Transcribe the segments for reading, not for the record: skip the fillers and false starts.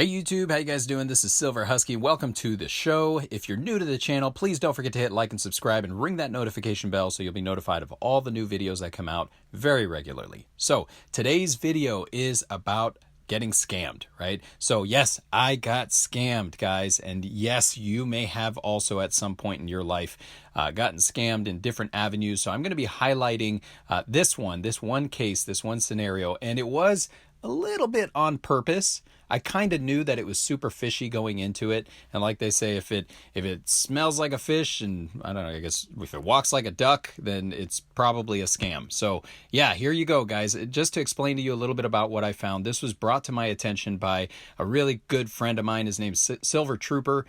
Hey YouTube, how you guys doing? This is Silver Husky. Welcome to the show. If you're new to the channel, please don't forget to hit like and subscribe and ring that notification bell so you'll be notified of all the new videos that come out very regularly. So today's video is about getting scammed, right? So yes, I got scammed, guys, and yes, you may have also at some point in your life gotten scammed in different avenues. So I'm going to be highlighting this one case, this one scenario, and it was a little bit on purpose. I kind of knew that it was super fishy going into it, and like they say, if it smells like a fish, and I don't know, I guess if it walks like a duck, then it's probably a scam. So yeah, here you go, guys. Just to explain to you a little bit about what I found, this was brought to my attention by a really good friend of mine. His name's Silver Trooper.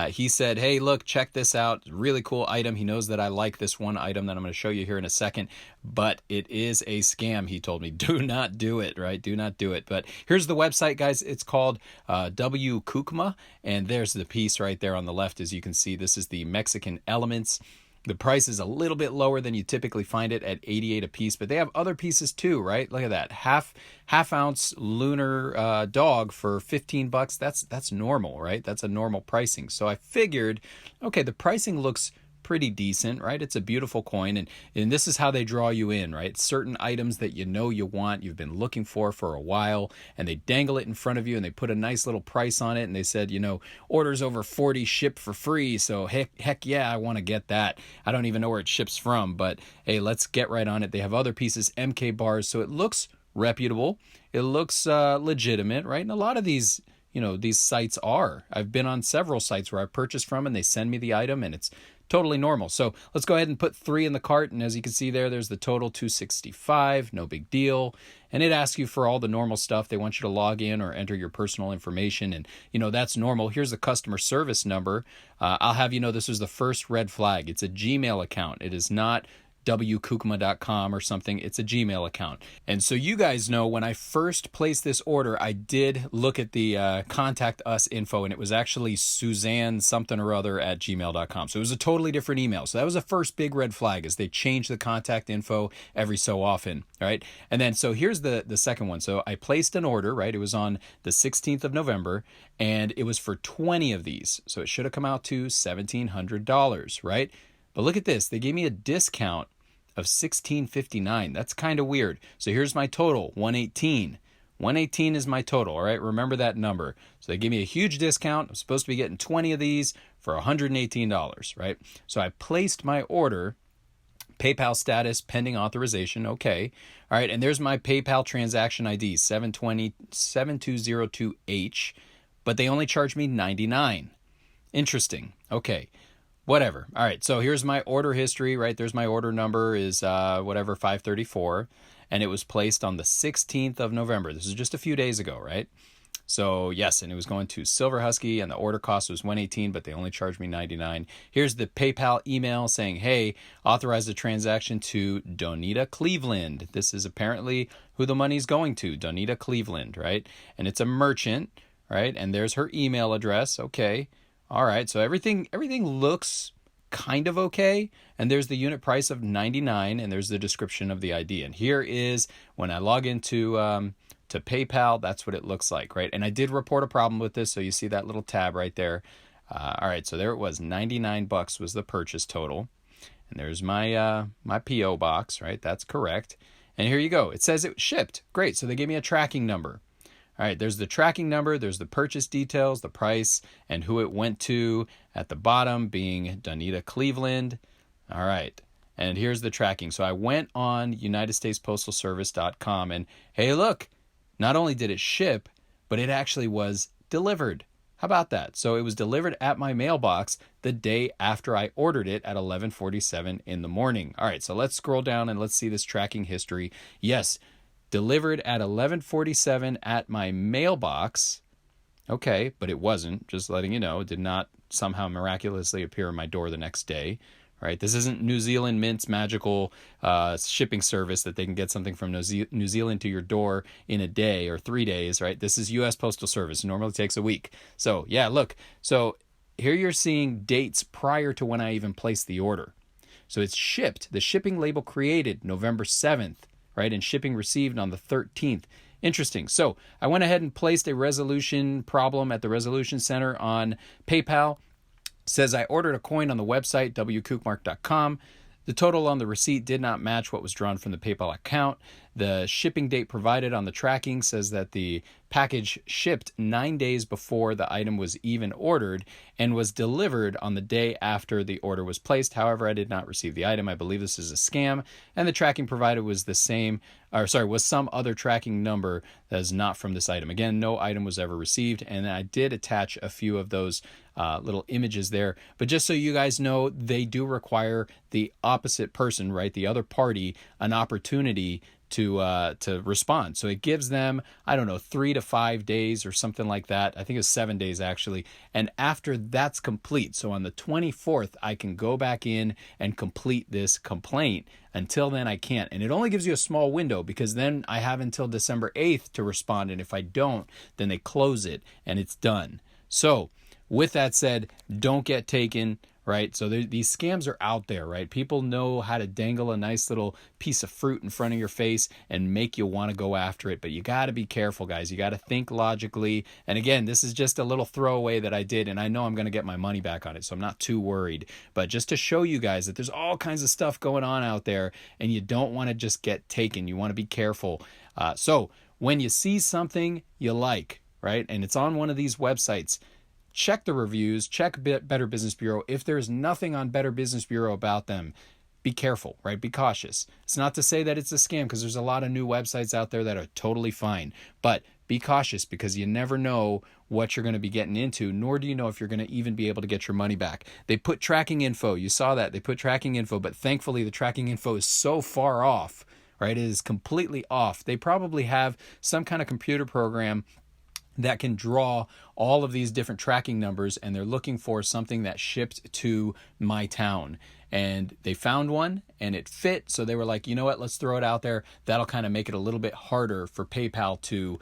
He said, hey, look, check this out. Really cool item. He knows that I like this one item that I'm going to show you here in a second, but it is a scam. He told me, do not do it, right? Do not do it. But here's the website, guys. It's called wkookma, and there's the piece right there on the left. As you can see, this is the Mexican elements. The price is a little bit lower than you typically find it at $88 a piece, but they have other pieces too, right? Look at that, half ounce lunar dog for $15. That's normal, right? That's a normal pricing. So I figured, okay, the pricing looks pretty decent, right? It's a beautiful coin, and this is how they draw you in, right? Certain items that you know you want, you've been looking for a while, and they dangle it in front of you, and they put a nice little price on it, and they said, you know, orders over 40 ship for free, so heck yeah, I want to get that. I don't even know where it ships from, but hey, let's get right on it. They have other pieces, MK bars, so it looks reputable, it looks legitimate, right? And a lot of these, you know, these sites are. I've been on several sites where I purchased from, and they send me the item, and it's totally normal. So let's go ahead and put 3 in the cart, and as you can see there's the total, $265, no big deal. And it asks you for all the normal stuff. They want you to log in or enter your personal information, and you know that's normal. Here's the customer service number. I'll have you know this is the first red flag. It's a Gmail account. It is not wkookma.com or something. It's a Gmail account. And so you guys know, when I first placed this order, I did look at the contact us info, and it was actually Suzanne something or other at gmail.com. So it was a totally different email. So that was the first big red flag, is they change the contact info every so often, right? And then so here's the second one. So I placed an order, right? It was on the 16th of November, and it was for 20 of these. So it should have come out to $1,700, right? But look at this. They gave me a discount of $16.59. That's kind of weird. So here's my total, $118. $118 is my total, all right? Remember that number. So they gave me a huge discount. I'm supposed to be getting 20 of these for $118, right? So I placed my order, PayPal status, pending authorization, okay. All right, and there's my PayPal transaction ID, 7202H, but they only charged me $99. Interesting, okay. Whatever. All right, so here's my order history, right? There's my order number is whatever, 534, and it was placed on the 16th of November. This is just a few days ago, right? So yes, and it was going to Silver Husky, and the order cost was $118, but they only charged me $99. Here's the PayPal email saying, hey, authorize the transaction to Donita Cleveland. This is apparently who the money's going to, Donita Cleveland, right? And it's a merchant, right? And there's her email address, okay. All right, so everything looks kind of okay, and there's the unit price of $99, and there's the description of the ID. And here is when I log into to PayPal, that's what it looks like, right? And I did report a problem with this, so you see that little tab right there. All right, so there it was, $99 was the purchase total, and there's my my PO box, right? That's correct. And here you go. It says it shipped. Great. So they gave me a tracking number. All right, there's the tracking number, there's the purchase details, the price, and who it went to at the bottom being Donita Cleveland. All right, and here's the tracking. So I went on UnitedStatesPostalService.com, and hey, look, not only did it ship, but it actually was delivered. How about that? So it was delivered at my mailbox the day after I ordered it at 11:47 in the morning. All right, so let's scroll down and let's see this tracking history. Yes, delivered at 11:47 at my mailbox. Okay, but it wasn't, just letting you know. It did not somehow miraculously appear on my door the next day. All right, this isn't New Zealand Mint's magical shipping service that they can get something from New Zealand to your door in a day or 3 days, right? This is U.S. Postal Service. It normally takes a week. So, yeah, look. So here you're seeing dates prior to when I even placed the order. So it's shipped. The shipping label created November 7th. Right, and shipping received on the 13th. Interesting. So I went ahead and placed a resolution problem at the Resolution Center on PayPal. Says I ordered a coin on the website, wkookma.com. The total on the receipt did not match what was drawn from the PayPal account. The shipping date provided on the tracking says that the package shipped 9 days before the item was even ordered and was delivered on the day after the order was placed. However, I did not receive the item. I believe this is a scam, and the tracking provided was was some other tracking number that is not from this item. Again, no item was ever received, and I did attach a few of those little images there. But just so you guys know, they do require the opposite person, right, the other party, an opportunity to respond. So it gives them, I don't know, 3 to 5 days or something like that. I think it's 7 days actually. And after that's complete, so on the 24th, I can go back in and complete this complaint. Until then, I can't. And it only gives you a small window because then I have until December 8th to respond. And if I don't, then they close it and it's done. So with that said, don't get taken, right? So these scams are out there, right? People know how to dangle a nice little piece of fruit in front of your face and make you want to go after it. But you got to be careful, guys. You got to think logically. And again, this is just a little throwaway that I did, and I know I'm going to get my money back on it, so I'm not too worried. But just to show you guys that there's all kinds of stuff going on out there, and you don't want to just get taken. You want to be careful. So when you see something you like, right, and it's on one of these websites, check the reviews, check Better Business Bureau. If there's nothing on Better Business Bureau about them, be careful, right? Be cautious. It's not to say that it's a scam because there's a lot of new websites out there that are totally fine. But be cautious because you never know what you're going to be getting into, nor do you know if you're going to even be able to get your money back. They put tracking info. You saw that. They put tracking info, but thankfully the tracking info is so far off, right? It is completely off. They probably have some kind of computer program that can draw all of these different tracking numbers, and they're looking for something that shipped to my town. And they found one and it fit, so they were like, you know what, let's throw it out there. That'll kind of make it a little bit harder for PayPal to,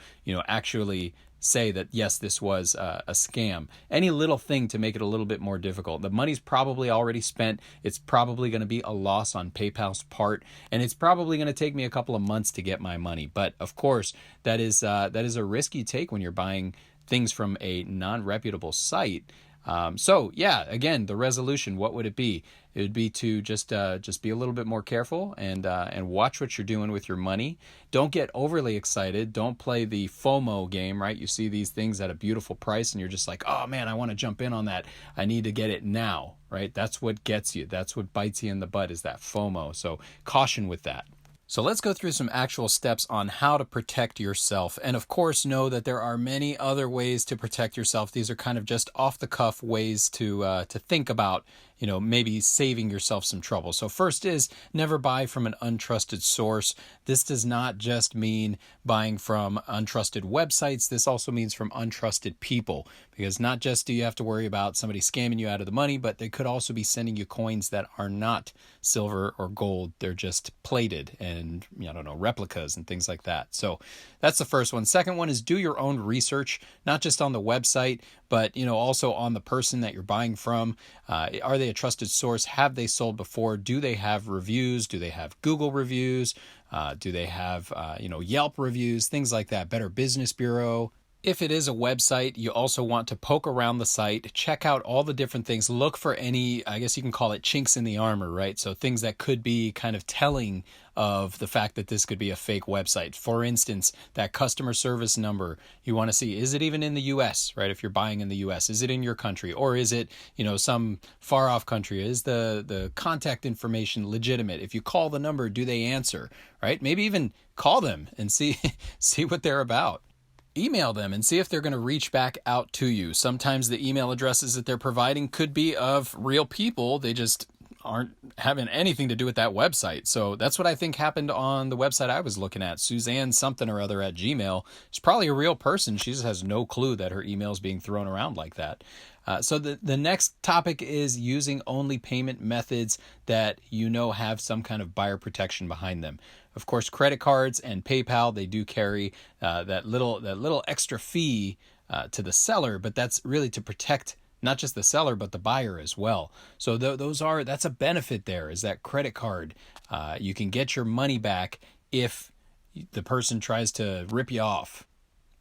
actually say that, yes, this was a scam. Any little thing to make it a little bit more difficult. The money's probably already spent. It's probably going to be a loss on PayPal's part, and it's probably going to take me a couple of months to get my money. But of course, that is a risk you take when you're buying things from a non-reputable site. So yeah, again, the resolution, what would it be? It would be to just be a little bit more careful and watch what you're doing with your money. Don't get overly excited. Don't play the FOMO game, right? You see these things at a beautiful price and you're just like, oh man, I want to jump in on that. I need to get it now, right? That's what gets you. That's what bites you in the butt, is that FOMO. So caution with that. So let's go through some actual steps on how to protect yourself. And of course, know that there are many other ways to protect yourself. These are kind of just off-the-cuff ways to think about, maybe saving yourself some trouble. So first is never buy from an untrusted source. This does not just mean buying from untrusted websites. This also means from untrusted people, because not just do you have to worry about somebody scamming you out of the money, but they could also be sending you coins that are not silver or gold. They're just plated and, replicas and things like that. So that's the first one. Second one is do your own research, not just on the website, but, also on the person that you're buying from. Are they a trusted source? Have they sold before? Do they have reviews? Do they have Google reviews? Do they have, Yelp reviews? Things like that. Better Business Bureau. If it is a website, you also want to poke around the site, check out all the different things, look for any, I guess you can call it chinks in the armor, right? So things that could be kind of telling of the fact that this could be a fake website. For instance, that customer service number, you want to see, is it even in the US, right? If you're buying in the US, is it in your country, or is it, some far off country? Is the contact information legitimate? If you call the number, do they answer, right? Maybe even call them and see what they're about. Email them and see if they're going to reach back out to you. Sometimes the email addresses that they're providing could be of real people. They just aren't having anything to do with that website. So that's what I think happened on the website I was looking at. Suzanne something or other at Gmail. She's probably a real person. She just has no clue that her email is being thrown around like that. So the next topic is using only payment methods that have some kind of buyer protection behind them. Of course, credit cards and PayPal, they do carry that little extra fee to the seller, but that's really to protect not just the seller, but the buyer as well. So that's a benefit there, is that credit card. You can get your money back if the person tries to rip you off.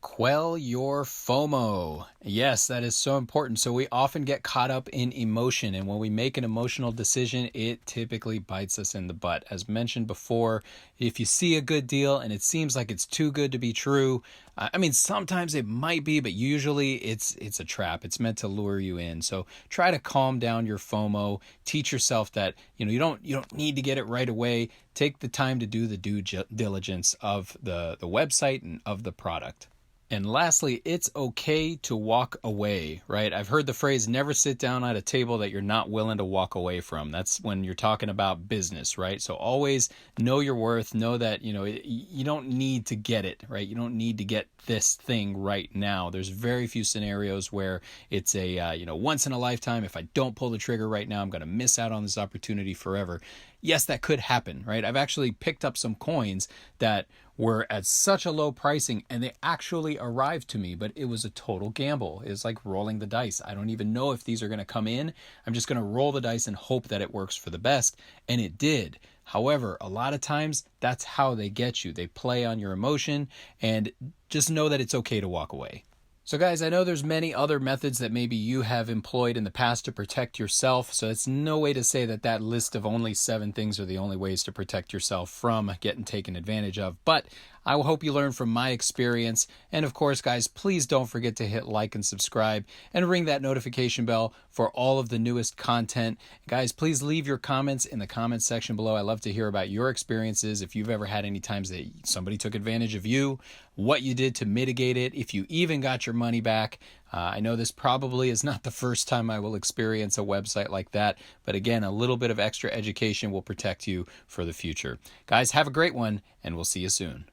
Quell your FOMO. Yes, that is so important. So we often get caught up in emotion, and when we make an emotional decision, it typically bites us in the butt. As mentioned before, if you see a good deal and it seems like it's too good to be true, I mean, sometimes it might be, but usually it's a trap. It's meant to lure you in. So try to calm down your FOMO. Teach yourself that you don't need to get it right away. Take the time to do the due diligence of the website and of the product. And lastly, it's okay to walk away, right? I've heard the phrase, never sit down at a table that you're not willing to walk away from. That's when you're talking about business, right? So always know your worth, know that, you don't need to get it, right? You don't need to get this thing right now. There's very few scenarios where it's a, once in a lifetime. If I don't pull the trigger right now, I'm going to miss out on this opportunity forever. Yes, that could happen, right? I've actually picked up some coins that were at such a low pricing and they actually arrived to me, but it was a total gamble. It's like rolling the dice. I don't even know if these are going to come in. I'm just going to roll the dice and hope that it works for the best. And it did. However, a lot of times that's how they get you. They play on your emotion, and just know that it's okay to walk away. So guys, I know there's many other methods that maybe you have employed in the past to protect yourself. So it's no way to say that list of only 7 things are the only ways to protect yourself from getting taken advantage of. But I hope you learn from my experience. And of course, guys, please don't forget to hit like and subscribe and ring that notification bell for all of the newest content. Guys, please leave your comments in the comments section below. I love to hear about your experiences. If you've ever had any times that somebody took advantage of you, what you did to mitigate it, if you even got your money back. I know this probably is not the first time I will experience a website like that, but again, a little bit of extra education will protect you for the future. Guys, have a great one, and we'll see you soon.